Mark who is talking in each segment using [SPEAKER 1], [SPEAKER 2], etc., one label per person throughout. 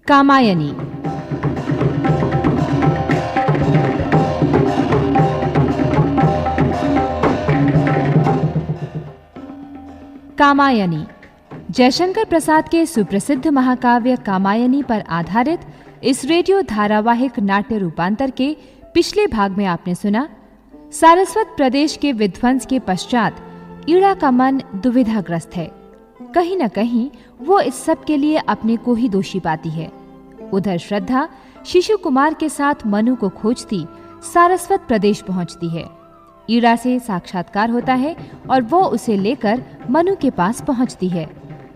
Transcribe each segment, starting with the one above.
[SPEAKER 1] कामायनी। कामायनी जयशंकर प्रसाद के सुप्रसिद्ध महाकाव्य कामायनी पर आधारित इस रेडियो धारावाहिक नाट्य रूपांतर के पिछले भाग में आपने सुना, सारस्वत प्रदेश के विध्वंस के पश्चात ईड़ा का मन दुविधाग्रस्त है। कहीं न कहीं वो इस सब के लिए अपने को ही दोषी पाती है। उधर श्रद्धा शिशु कुमार के साथ मनु को खोजती सारस्वत प्रदेश पहुंचती है। ईड़ा से साक्षात्कार होता है और वो उसे लेकर मनु के पास पहुंचती है,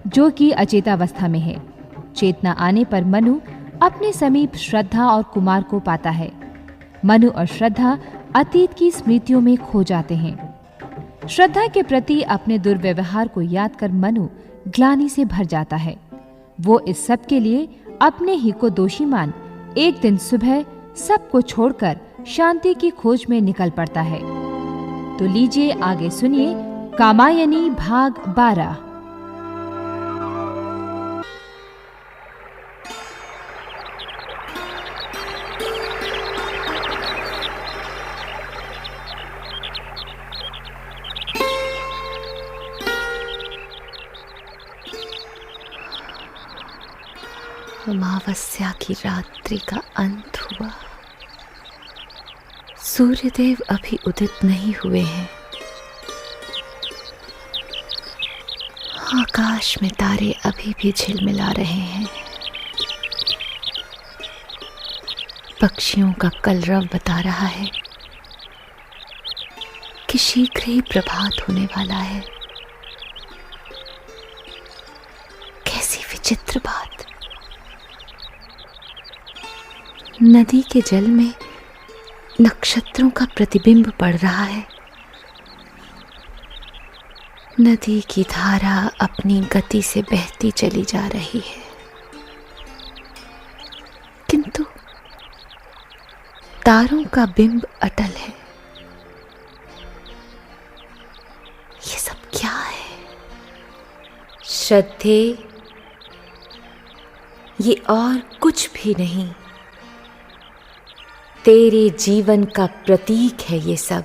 [SPEAKER 1] जो कि अचेतावस्था में है। चेतना आने पर मनु अपने समीप श्रद्धा और कुमार को पाता है। मनु और श्रद्धा अतीत की स्मृतियों में खो जाते हैं। श्रद्धा के प्रति अपने दुर्व्यवहार को याद कर मनु ग्लानि से भर जाता है। वो इस सब के लिए अपने ही को दोषी मान एक दिन सुबह सबको छोड़कर शांति की खोज में निकल पड़ता है। तो लीजिए आगे सुनिए कामायनी भाग 12।
[SPEAKER 2] अमावस्या की रात्रि का अंत हुआ। सूर्यदेव अभी उदित नहीं हुए हैं। आकाश में तारे अभी भी झिलमिला रहे हैं। पक्षियों का कलरव बता रहा है कि शीघ्र ही प्रभात होने वाला है। कैसी विचित्र बात! नदी के जल में नक्षत्रों का प्रतिबिंब पड़ रहा है। नदी की धारा अपनी गति से बहती चली जा रही है, किंतु तारों का बिंब अटल है। ये सब क्या है? श्रद्धे, ये और कुछ भी नहीं, तेरे जीवन का प्रतीक है ये सब।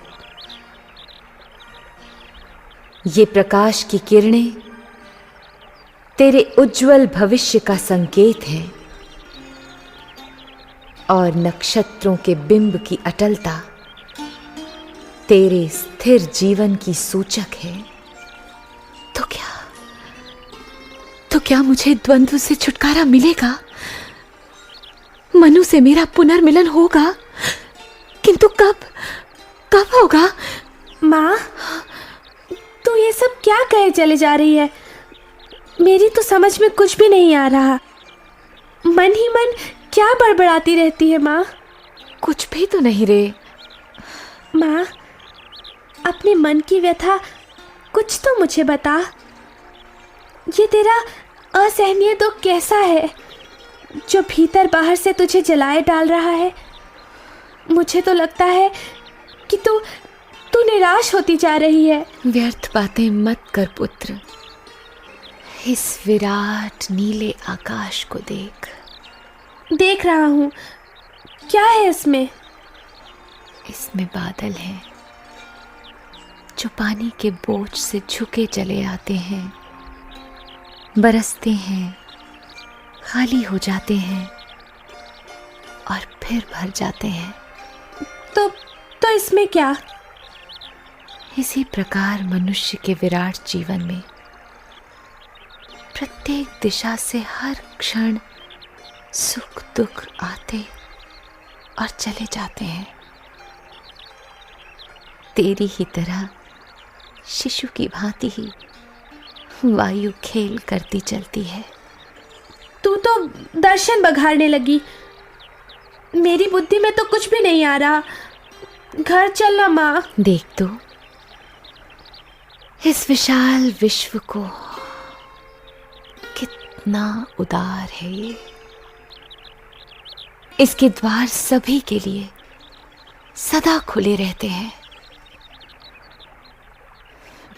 [SPEAKER 2] ये प्रकाश की किरणें तेरे उज्जवल भविष्य का संकेत है और नक्षत्रों के बिंब की अटलता तेरे स्थिर जीवन की सूचक है। तो क्या मुझे द्वंद्व से छुटकारा मिलेगा? मनु से मेरा पुनर्मिलन होगा, किंतु कब होगा?
[SPEAKER 3] माँ, तू ये सब क्या कहे चले जा रही है? मेरी तो समझ में कुछ भी नहीं आ रहा। मन ही मन क्या बड़बड़ाती रहती है माँ?
[SPEAKER 2] कुछ भी तो नहीं रे।
[SPEAKER 3] माँ, अपने मन की व्यथा कुछ तो मुझे बता। ये तेरा असहनीय दुख कैसा है जो भीतर बाहर से तुझे जलाए डाल रहा है? मुझे तो लगता है कि तू निराश होती जा रही है।
[SPEAKER 2] व्यर्थ बातें मत कर पुत्र। इस विराट नीले आकाश को देख
[SPEAKER 3] रहा हूँ। क्या है इसमें?
[SPEAKER 2] इसमें बादल हैं जो पानी के बोझ से झुके चले आते हैं, बरसते हैं, खाली हो जाते हैं और फिर भर जाते हैं।
[SPEAKER 3] तो इसमें क्या?
[SPEAKER 2] इसी प्रकार मनुष्य के विराट जीवन में प्रत्येक दिशा से हर क्षण सुख दुख आते और चले जाते हैं। तेरी ही तरह शिशु की भांति ही वायु खेल करती चलती है।
[SPEAKER 3] तू तो दर्शन बघाड़ने लगी। मेरी बुद्धि में तो कुछ भी नहीं आ रहा। घर चलना माँ।
[SPEAKER 2] देख तो, इस विशाल विश्व को कितना उदार है ये। इसके द्वार सभी के लिए सदा खुले रहते हैं।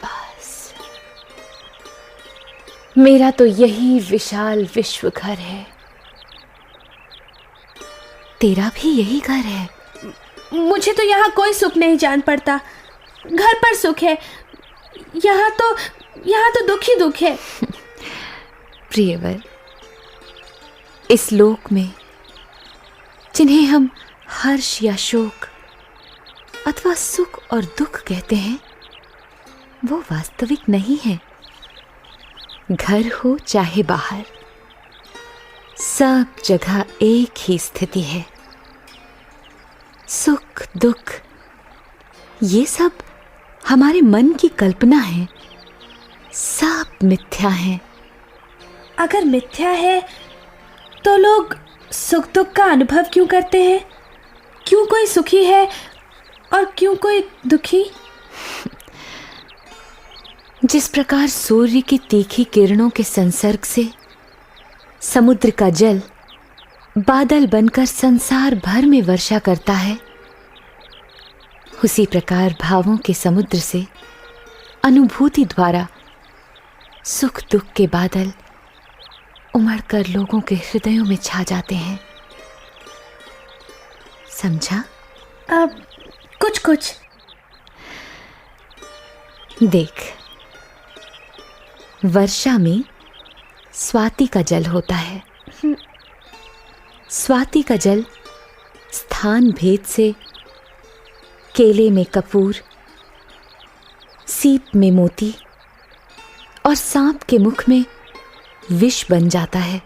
[SPEAKER 2] बस मेरा तो यही विशाल विश्व घर है। तेरा भी यही घर है।
[SPEAKER 3] मुझे तो यहाँ कोई सुख नहीं जान पड़ता। घर पर सुख है, यहाँ तो दुख ही दुख है।
[SPEAKER 2] प्रियवर, इस लोक में जिन्हें हम हर्ष या शोक अथवा सुख और दुख कहते हैं, वो वास्तविक नहीं है। घर हो चाहे बाहर, सब जगह एक ही स्थिति है। सुख दुख ये सब हमारे मन की कल्पना है, सब मिथ्या है।
[SPEAKER 3] अगर मिथ्या है तो लोग सुख दुख का अनुभव क्यों करते हैं? क्यों कोई सुखी है और क्यों कोई दुखी?
[SPEAKER 2] जिस प्रकार सूर्य की तीखी किरणों के संसर्ग से समुद्र का जल बादल बनकर संसार भर में वर्षा करता है, उसी प्रकार भावों के समुद्र से अनुभूति द्वारा सुख दुख के बादल उमड़कर लोगों के हृदयों में छा जाते हैं। समझा?
[SPEAKER 3] अब कुछ
[SPEAKER 2] देख, वर्षा में स्वाति का जल होता है। स्वाति का जल स्थान भेद से केले में कपूर, सीप में मोती और सांप के मुख में विष बन जाता है।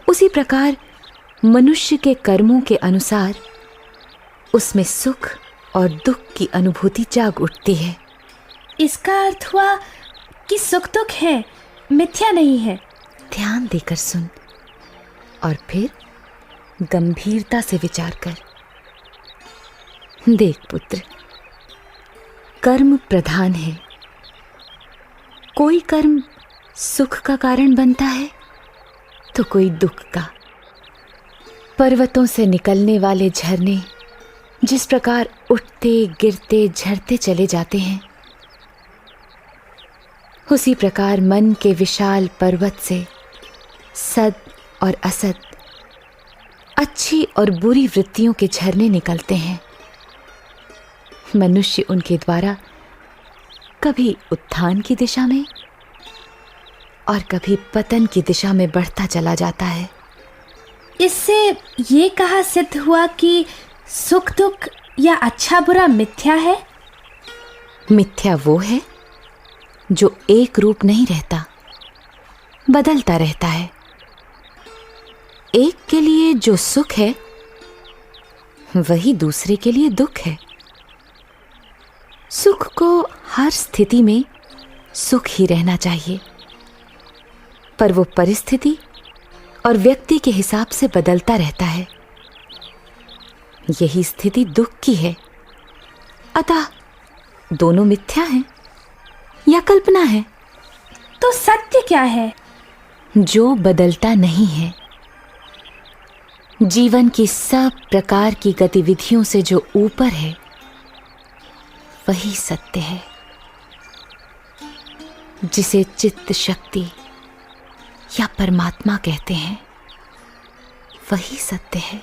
[SPEAKER 2] उसी प्रकार मनुष्य के कर्मों के अनुसार उसमें सुख और दुख की अनुभूति जाग उठती है।
[SPEAKER 3] इसका अर्थ हुआ कि सुख दुख है, मिथ्या नहीं है।
[SPEAKER 2] ध्यान देकर सुन और फिर गंभीरता से विचार कर। देख पुत्र, कर्म प्रधान है। कोई कर्म सुख का कारण बनता है तो कोई दुख का। पर्वतों से निकलने वाले झरने जिस प्रकार उठते गिरते झरते चले जाते हैं, उसी प्रकार मन के विशाल पर्वत से सद और असद, अच्छी और बुरी वृत्तियों के झरने निकलते हैं। मनुष्य उनके द्वारा कभी उत्थान की दिशा में और कभी पतन की दिशा में बढ़ता चला जाता है।
[SPEAKER 3] इससे ये कहा सिद्ध हुआ कि सुख दुख या अच्छा बुरा मिथ्या है।
[SPEAKER 2] मिथ्या वो है जो एक रूप नहीं रहता, बदलता रहता है। एक के लिए जो सुख है वही दूसरे के लिए दुख है। सुख को हर स्थिति में सुख ही रहना चाहिए, पर वो परिस्थिति और व्यक्ति के हिसाब से बदलता रहता है। यही स्थिति दुख की है। अतः दोनों मिथ्या हैं या कल्पना है।
[SPEAKER 3] तो सत्य क्या है?
[SPEAKER 2] जो बदलता नहीं है। जीवन की सब प्रकार की गतिविधियों से जो ऊपर है वही सत्य है, जिसे चित्त शक्ति या परमात्मा कहते हैं। वही सत्य है।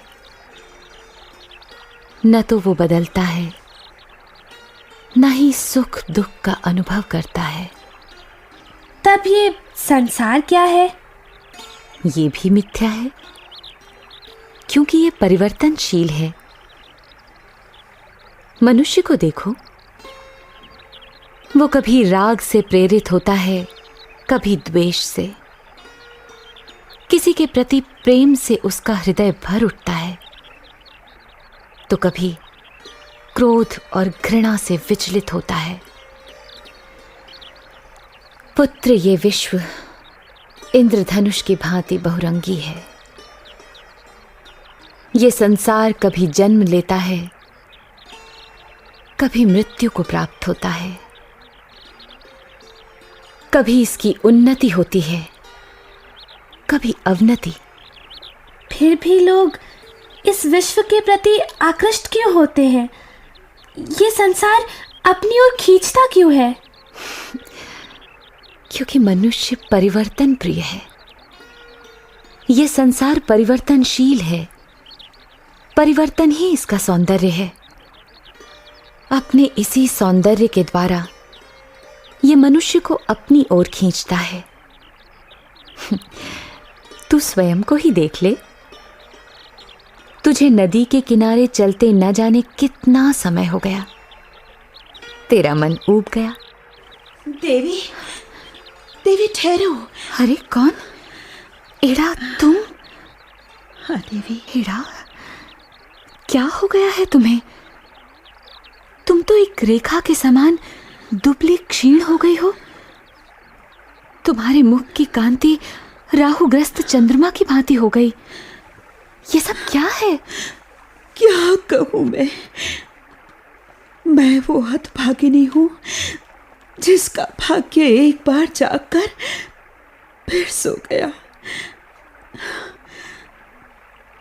[SPEAKER 2] न तो वो बदलता है, न ही सुख दुख का अनुभव करता है।
[SPEAKER 3] तब ये संसार क्या है?
[SPEAKER 2] ये भी मिथ्या है, क्योंकि ये परिवर्तनशील है। मनुष्य को देखो, वो कभी राग से प्रेरित होता है, कभी द्वेष से। किसी के प्रति प्रेम से उसका हृदय भर उठता है, तो कभी क्रोध और घृणा से विचलित होता है। पुत्र, ये विश्व इंद्रधनुष की भांति बहुरंगी है। ये संसार कभी जन्म लेता है, कभी मृत्यु को प्राप्त होता है। कभी इसकी उन्नति होती है, कभी अवनति।
[SPEAKER 3] फिर भी लोग इस विश्व के प्रति आकृष्ट क्यों होते हैं? ये संसार अपनी ओर खींचता क्यों है?
[SPEAKER 2] क्योंकि मनुष्य परिवर्तन प्रिय है। ये संसार परिवर्तनशील है, परिवर्तन ही इसका सौंदर्य है। अपने इसी सौंदर्य के द्वारा ये मनुष्य को अपनी ओर खींचता है। तू स्वयं को ही देख ले। तुझे नदी के किनारे चलते न जाने कितना समय हो गया। तेरा मन ऊब गया।
[SPEAKER 3] देवी, देवी ठहरो।
[SPEAKER 2] अरे कौन? एड़ा तुम?
[SPEAKER 3] हाँ देवी।
[SPEAKER 2] एड़ा, क्या हो गया है तुम्हें? तुम तो एक रेखा के समान दुबली क्षीण हो गई हो। तुम्हारे मुख की कांति राहुग्रस्त चंद्रमा की भांति हो गई। ये सब क्या है?
[SPEAKER 3] क्या कहूं मैं वो हतभागिनी हूं जिसका भाग्य एक बार जागकर फिर सो गया।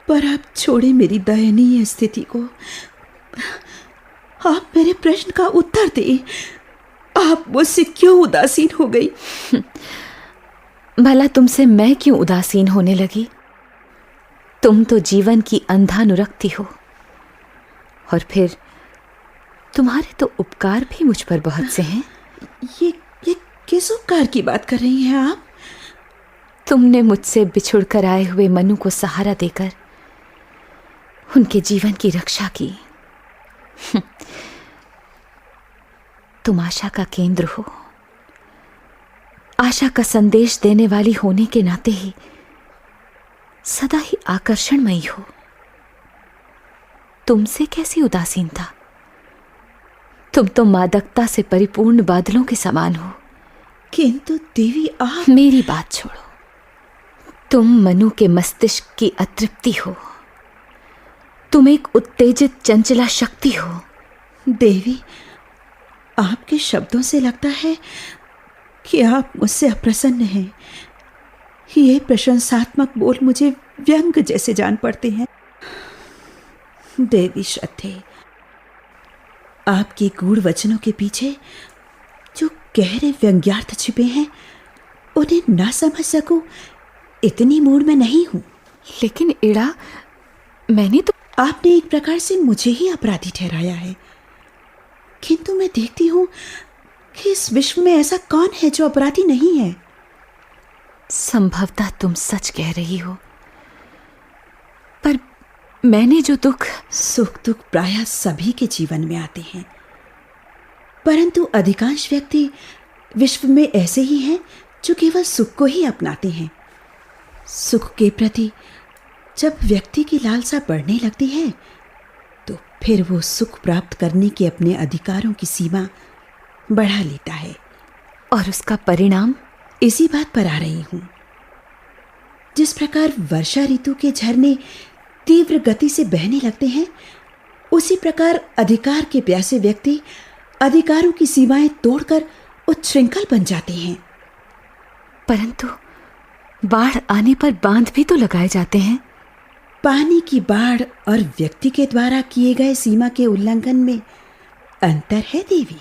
[SPEAKER 3] पर आप छोड़े मेरी दयनीय स्थिति को। आप मेरे प्रश्न का उत्तर दे। आप मुझसे क्यों उदासीन हो गई?
[SPEAKER 2] भला तुमसे मैं क्यों उदासीन होने लगी? तुम तो जीवन की अंधानुरक्ति हो, और फिर तुम्हारे तो उपकार भी मुझ पर बहुत से हैं।
[SPEAKER 3] ये किस उपकार की बात कर रही हैं आप?
[SPEAKER 2] तुमने मुझसे बिछुड़ कर आए हुए मनु को सहारा देकर उनके जीवन की रक्षा की। तुम आशा का केंद्र हो। आशा का संदेश देने वाली होने के नाते ही सदा ही आकर्षणमयी हो। तुमसे कैसी उदासीनता? तुम तो मादकता से परिपूर्ण बादलों के समान हो।
[SPEAKER 3] किंतु देवी आप...
[SPEAKER 2] मेरी बात छोड़ो। तुम मनु के मस्तिष्क की अतृप्ति हो। तुम एक उत्तेजित चंचला शक्ति हो।
[SPEAKER 3] देवी, आपके शब्दों से लगता है कि आप मुझसे अप्रसन्न हैं। ये प्रशंसात्मक बोल मुझे व्यंग जैसे जान पड़ते हैं। देवी श्रद्धे, आपके गूढ़ वचनों के पीछे जो गहरे व्यंग्यार्थ छिपे हैं उन्हें ना समझ सकूं, इतनी मूड में नहीं हूं।
[SPEAKER 2] लेकिन एड़ा, मैंने तो...
[SPEAKER 3] आपने एक प्रकार से मुझे ही अपराधी ठहराया है, किंतु मैं देखती हूं कि इस विश्व में ऐसा कौन है जो अपराधी नहीं है।
[SPEAKER 2] संभवतः तुम सच कह रही हो, पर मैंने जो
[SPEAKER 3] सुख दुख प्रायः सभी के जीवन में आते हैं, परंतु अधिकांश व्यक्ति विश्व में ऐसे ही हैं जो केवल सुख को ही अपनाते हैं। सुख के प्रति जब व्यक्ति की लालसा बढ़ने लगती है तो फिर वो सुख प्राप्त करने के अपने अधिकारों की सीमा बढ़ा लेता है।
[SPEAKER 2] और उसका परिणाम?
[SPEAKER 3] इसी बात पर आ रही हूं। जिस प्रकार वर्षा ऋतु के झरने तीव्र गति से बहने लगते हैं, उसी प्रकार अधिकार के प्यासे व्यक्ति अधिकारों की सीमाएं तोड़कर उच्छृंखल बन जाते हैं।
[SPEAKER 2] परंतु बाढ़ आने पर बांध भी तो लगाए जाते हैं।
[SPEAKER 3] पानी की बाढ़ और व्यक्ति के द्वारा किए गए सीमा के उल्लंघन में अंतर है देवी।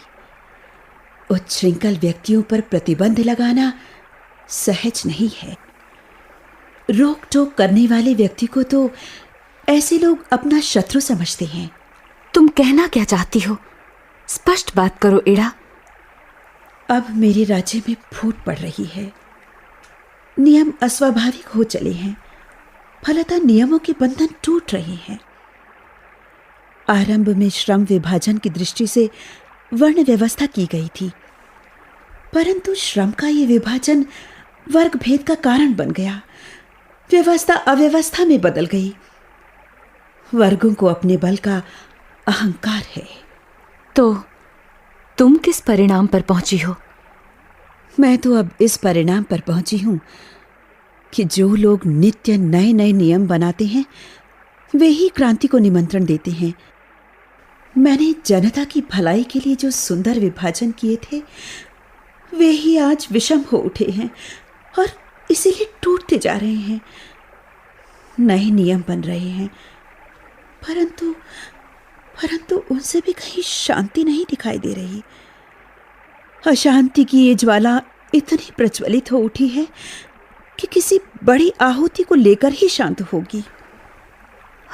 [SPEAKER 3] उच्छृंखल व्यक्तियों पर प्रतिबंध लगाना सहज नहीं है। रोक टोक करने वाले व्यक्ति को तो ऐसे लोग अपना शत्रु समझते हैं।
[SPEAKER 2] तुम कहना क्या चाहती हो? स्पष्ट बात करो एड़ा।
[SPEAKER 3] अब मेरे राज्य में फूट पड़ रही है। नियम अस्वाभाविक हो चले हैं, फलतः नियमों के बंधन टूट रहे हैं। आरंभ में श्रम विभाजन की दृष्टि से वर्ण व्यवस्था की गई थी, परंतु श्रम का ये विभाजन वर्ग भेद का कारण बन गया। व्यवस्था अव्यवस्था में बदल गई। वर्गों को अपने बल का अहंकार है।
[SPEAKER 2] तो तुम किस परिणाम पर पहुंची हो?
[SPEAKER 3] मैं तो अब इस परिणाम पर पहुंची हूं कि जो लोग नित्य नए नए नियम बनाते हैं वे ही क्रांति को निमंत्रण देते हैं। मैंने जनता की भलाई के लिए जो सुंदर विभाजन किए थे वे ही आज विषम हो उठे हैं और इसीलिए टूटते जा रहे हैं। नए नियम बन रहे हैं, परंतु उनसे भी कहीं शांति नहीं दिखाई दे रही। अशांति की ये ज्वाला इतनी प्रज्वलित हो उठी है कि किसी बड़ी आहुति को लेकर ही शांत होगी।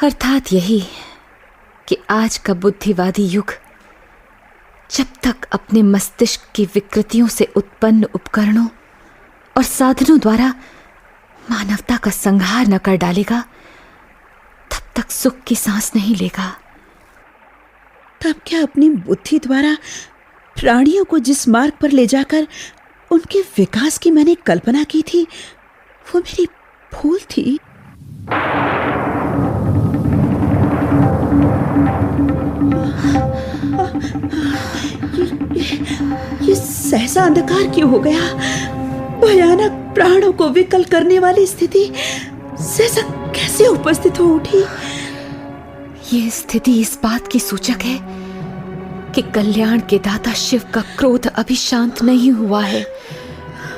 [SPEAKER 2] अर्थात यही कि आज का बुद्धिवादी युग जब तक अपने मस्तिष्क की विकृतियों से उत्पन्न उपकरणों और साधनों द्वारा मानवता का संहार न कर डालेगा, तब तक सुख की सांस नहीं लेगा।
[SPEAKER 4] तब क्या अपनी बुद्धि द्वारा प्राणियों को जिस मार्ग पर ले जाकर उनके विकास की मैंने कल्पना की थी, वो मेरी भूल थी? ये सहसा अंधकार क्यों हो गया? भयानक प्राणों को विकल करने वाली स्थिति सहसा कैसे उपस्थित हो उठी?
[SPEAKER 2] ये स्थिति इस बात की सूचक है कि कल्याण के दाता शिव का क्रोध अभी शांत नहीं हुआ है।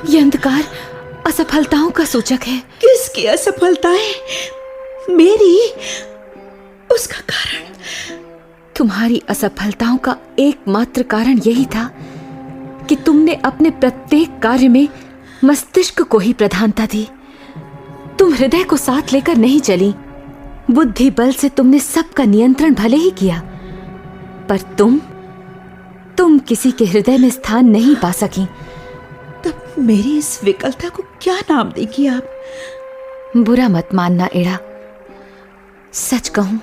[SPEAKER 2] ये अंधकार असफलताओं का सूचक है।
[SPEAKER 4] किसकी असफलताएं? मेरी? उसका कारण?
[SPEAKER 2] तुम्हारी असफलताओं का एकमात्र कारण यही था कि तुमने अपने प्रत्येक कार्य में मस्तिष्क को ही प्रधानता दी। तुम हृदय को साथ लेकर नहीं चली। बुद्धि बल से तुमने सबका नियंत्रण भले ही किया, पर तुम किसी के हृदय में स्थान नहीं पा सकी।
[SPEAKER 4] तब मेरी इस विकलता को क्या नाम देगी आप?
[SPEAKER 2] बुरा मत मानना एड़ा। सच कहूं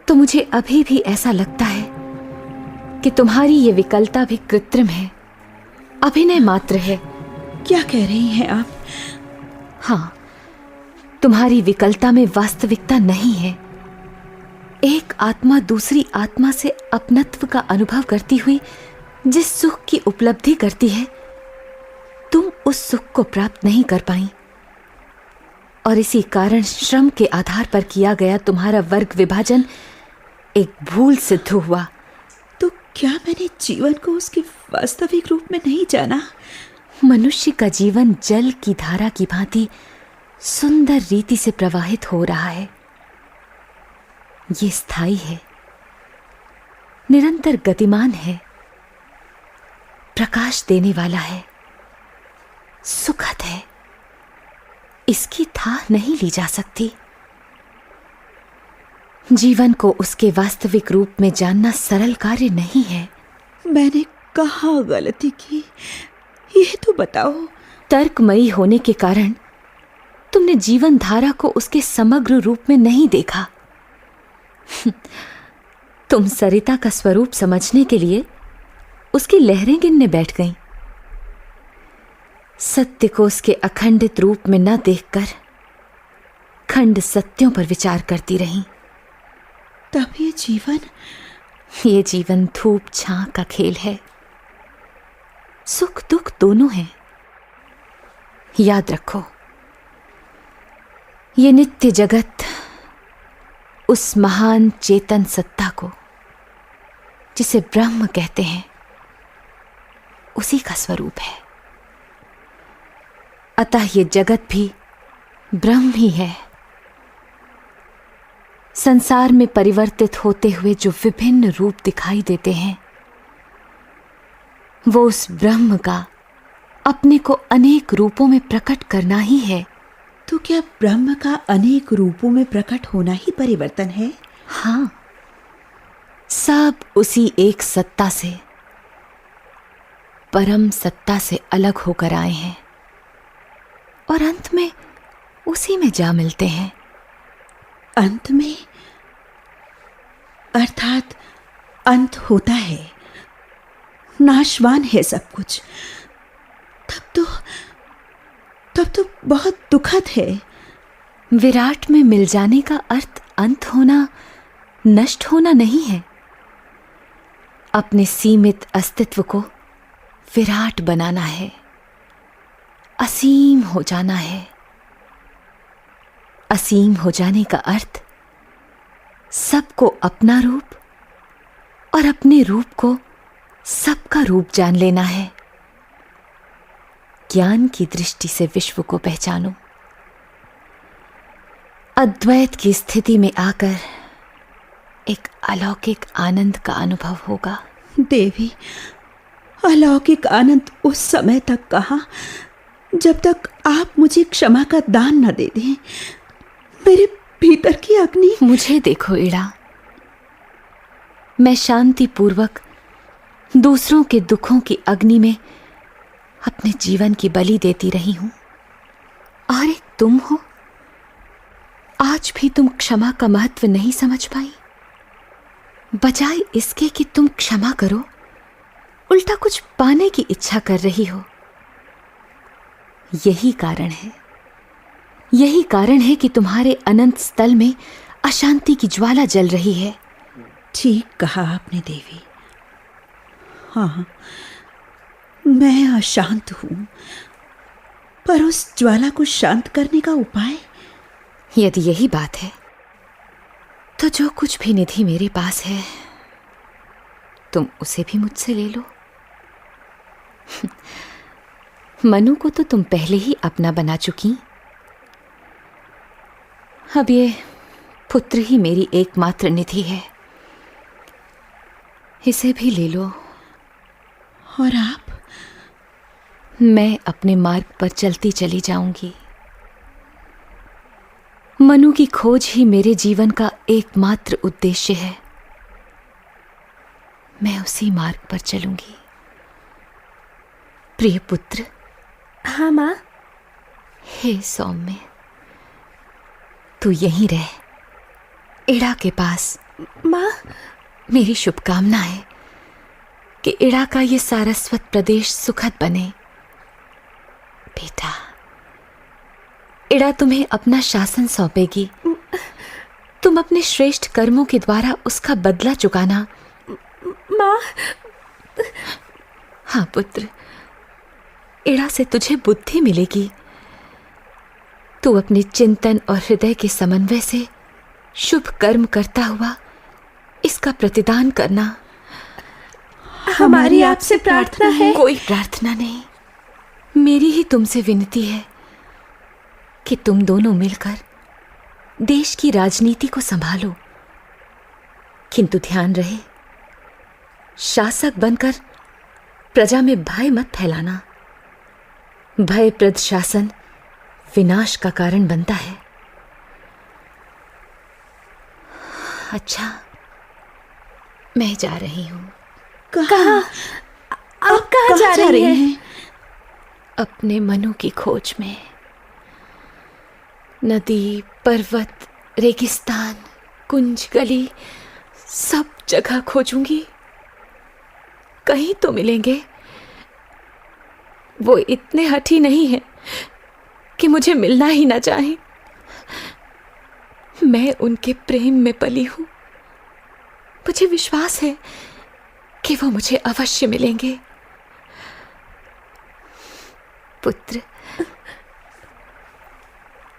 [SPEAKER 2] तो मुझे अभी भी ऐसा लगता है कि तुम्हारी ये विकलता भी कृत्रिम है, अभिनय मात्र है।
[SPEAKER 4] क्या कह रही हैं आप?
[SPEAKER 2] हाँ, तुम्हारी विकलता में वास्तविकता नहीं है। एक आत्मा दूसरी आत्मा से अपनत्व का अनुभव करती हुई जिस सुख की उपलब्धि करती है, तुम उस सुख को प्राप्त नहीं कर पाई, और इसी कारण श्रम के आधार पर किया गया तुम्हारा वर्ग विभाजन एक भूल सिद्ध हुआ।
[SPEAKER 4] तो क्या मैंने जीवन को उसके वास्तविक रूप में नहीं जाना?
[SPEAKER 2] मनुष्य का जीवन जल की धारा की भांति सुंदर रीति से प्रवाहित हो रहा है। ये स्थायी है, निरंतर गतिमान है, प्रकाश देने वाला है, सुखद है। इसकी थाह नहीं ली जा सकती। जीवन को उसके वास्तविक रूप में जानना सरल कार्य नहीं है।
[SPEAKER 4] मैंने कहाँ गलती की, ये तो बताओ।
[SPEAKER 2] तर्कमयी होने के कारण तुमने जीवन धारा को उसके समग्र रूप में नहीं देखा। तुम सरिता का स्वरूप समझने के लिए उसकी लहरें गिनने बैठ गईं। सत्य को उसके अखंडित रूप में न देखकर खंड सत्यों पर विचार करती रहीं।
[SPEAKER 4] तब ये जीवन
[SPEAKER 2] धूप छां का खेल है। सुख दुख दोनों हैं। याद रखो, ये नित्य जगत उस महान चेतन सत्ता को, जिसे ब्रह्म कहते हैं, उसी का स्वरूप है। अतः ये जगत भी ब्रह्म ही है। संसार में परिवर्तित होते हुए जो विभिन्न रूप दिखाई देते हैं, वो उस ब्रह्म का अपने को अनेक रूपों में प्रकट करना ही है।
[SPEAKER 4] तो क्या ब्रह्म का अनेक रूपों में प्रकट होना ही परिवर्तन है?
[SPEAKER 2] हाँ, सब उसी एक सत्ता से, परम सत्ता से अलग होकर आए हैं और अंत में उसी में जा मिलते हैं।
[SPEAKER 4] अंत में? अर्थात अंत होता है, नाशवान है सब कुछ। तब तो बहुत दुखद है।
[SPEAKER 2] विराट में मिल जाने का अर्थ अंत होना, नष्ट होना नहीं है। अपने सीमित अस्तित्व को विराट बनाना है, असीम हो जाना है। असीम हो जाने का अर्थ सबको अपना रूप और अपने रूप को सबका रूप जान लेना है। ज्ञान की दृष्टि से विश्व को पहचानो। अद्वैत की स्थिति में आकर एक अलौकिक आनंद का अनुभव होगा।
[SPEAKER 4] देवी, अलौकिक आनंद उस समय तक कहाँ, जब तक आप मुझे क्षमा का दान न दे दें। भीतर की अग्नि।
[SPEAKER 2] मुझे देखो इड़ा, मैं शांति पूर्वक दूसरों के दुखों की अग्नि में अपने जीवन की बलि देती रही हूं, और एक तुम हो, आज भी तुम क्षमा का महत्व नहीं समझ पाई। बजाय इसके कि तुम क्षमा करो, उल्टा कुछ पाने की इच्छा कर रही हो। यही कारण है कि तुम्हारे अनंत स्थल में अशांति की ज्वाला जल रही है।
[SPEAKER 4] ठीक कहा आपने देवी। हाँ, मैं अशांत हूं, पर उस ज्वाला को शांत करने का उपाय?
[SPEAKER 2] यदि यही बात है तो जो कुछ भी निधि मेरे पास है, तुम उसे भी मुझसे ले लो। मनु को तो तुम पहले ही अपना बना चुकी, अब ये पुत्र ही मेरी एकमात्र निधि है, इसे भी ले लो।
[SPEAKER 4] और आप?
[SPEAKER 2] मैं अपने मार्ग पर चलती चली जाऊंगी। मनु की खोज ही मेरे जीवन का एकमात्र उद्देश्य है। मैं उसी मार्ग पर चलूंगी। प्रिय पुत्र।
[SPEAKER 3] हाँ माँ।
[SPEAKER 2] हे सौम्य, तू यहीं रह, इड़ा के पास।
[SPEAKER 3] माँ,
[SPEAKER 2] मेरी शुभकामना है कि इड़ा का ये सारस्वत प्रदेश सुखद बने। बेटा, इड़ा तुम्हें अपना शासन सौंपेगी। तुम अपने श्रेष्ठ कर्मों के द्वारा उसका बदला चुकाना।
[SPEAKER 3] माँ।
[SPEAKER 2] हाँ पुत्र, इड़ा से तुझे बुद्धि मिलेगी। तू अपने चिंतन और हृदय के समन्वय से शुभ कर्म करता हुआ इसका प्रतिदान करना।
[SPEAKER 3] हमारी आपसे प्रार्थना है।
[SPEAKER 2] कोई प्रार्थना नहीं, मेरी ही तुमसे विनती है कि तुम दोनों मिलकर देश की राजनीति को संभालो। किंतु ध्यान रहे, शासक बनकर प्रजा में भय मत फैलाना। भयप्रद शासन विनाश का कारण बनता है। अच्छा, मैं जा रही हूं।
[SPEAKER 3] कहाँ? आप कहाँ जा रही हैं?
[SPEAKER 2] अपने मनु की खोज में। नदी, पर्वत, रेगिस्तान, कुंज, गली, सब जगह खोजूंगी। कहीं तो मिलेंगे। वो इतने हठी नहीं है कि मुझे मिलना ही ना चाहे। मैं उनके प्रेम में पली हूं। मुझे विश्वास है कि वो मुझे अवश्य मिलेंगे। पुत्र,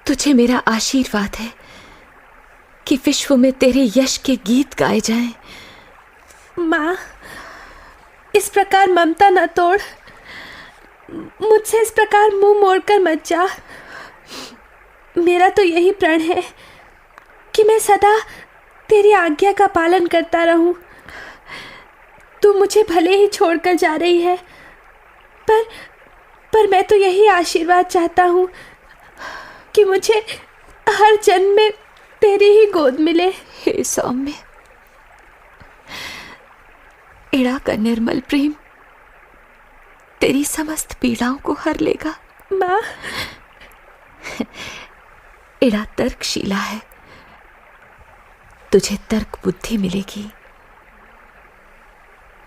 [SPEAKER 2] तुझे मेरा आशीर्वाद है कि विश्व में तेरे यश के गीत गाए जाएं।
[SPEAKER 3] माँ, इस प्रकार ममता न तोड़। मुझसे इस प्रकार मुंह मोड़कर मत जा। मेरा तो यही प्रण है कि मैं सदा तेरी आज्ञा का पालन करता रहूं। तू मुझे भले ही छोड़कर जा रही है, पर मैं तो यही आशीर्वाद चाहता हूं कि मुझे हर जन्म में तेरी ही गोद मिले।
[SPEAKER 2] हे सौम्य, इड़ा का निर्मल प्रेम तेरी समस्त पीड़ाओं को हर लेगा।
[SPEAKER 3] माँ,
[SPEAKER 2] इड़ा तर्कशीला है, तुझे तर्क बुद्धि मिलेगी।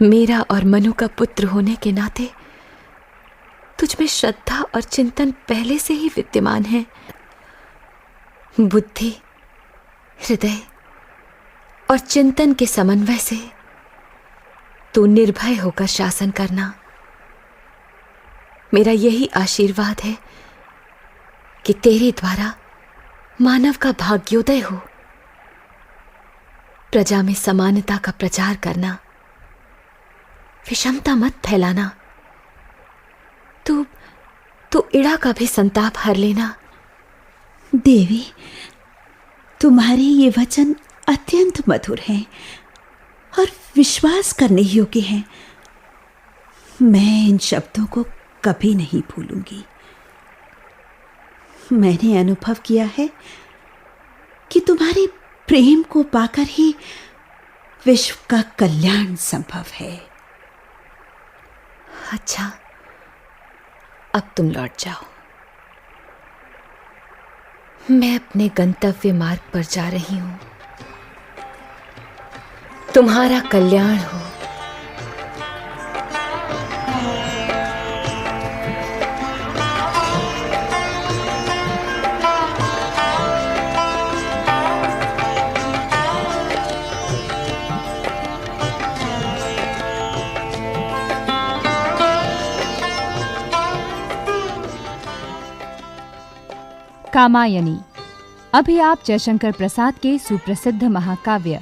[SPEAKER 2] मेरा और मनु का पुत्र होने के नाते तुझ में श्रद्धा और चिंतन पहले से ही विद्यमान है। बुद्धि, हृदय और चिंतन के समन्वय से तू निर्भय होकर शासन करना। मेरा यही आशीर्वाद है कि तेरे द्वारा मानव का भाग्योदय हो। प्रजा में समानता का प्रचार करना, विषमता मत फैलाना। तू इड़ा का भी संताप हर लेना।
[SPEAKER 4] देवी, तुम्हारे ये वचन अत्यंत मधुर हैं और विश्वास करने योग्य हैं। मैं इन शब्दों को कभी नहीं भूलूंगी। मैंने अनुभव किया है कि तुम्हारे प्रेम को पाकर ही विश्व का कल्याण संभव है।
[SPEAKER 2] अच्छा, अब तुम लौट जाओ। मैं अपने गंतव्य मार्ग पर जा रही हूं। तुम्हारा कल्याण हो।
[SPEAKER 1] कामायनी। अभी आप जयशंकर प्रसाद के सुप्रसिद्ध महाकाव्य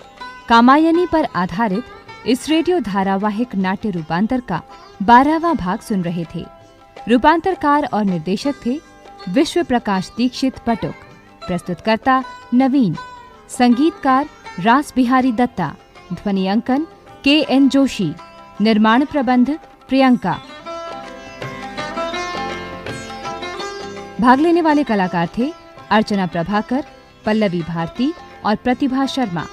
[SPEAKER 1] कामायनी पर आधारित इस रेडियो धारावाहिक नाट्य रूपांतर का 12वां भाग सुन रहे थे। रूपांतरकार और निर्देशक थे विश्व प्रकाश दीक्षित पटुक। प्रस्तुतकर्ता नवीन। संगीतकार रास बिहारी दत्ता। ध्वनि अंकन KN जोशी। निर्माण प्रबंध प्रियंका। भाग लेने वाले कलाकार थे अर्चना प्रभाकर, पल्लवी भारती और प्रतिभा शर्मा।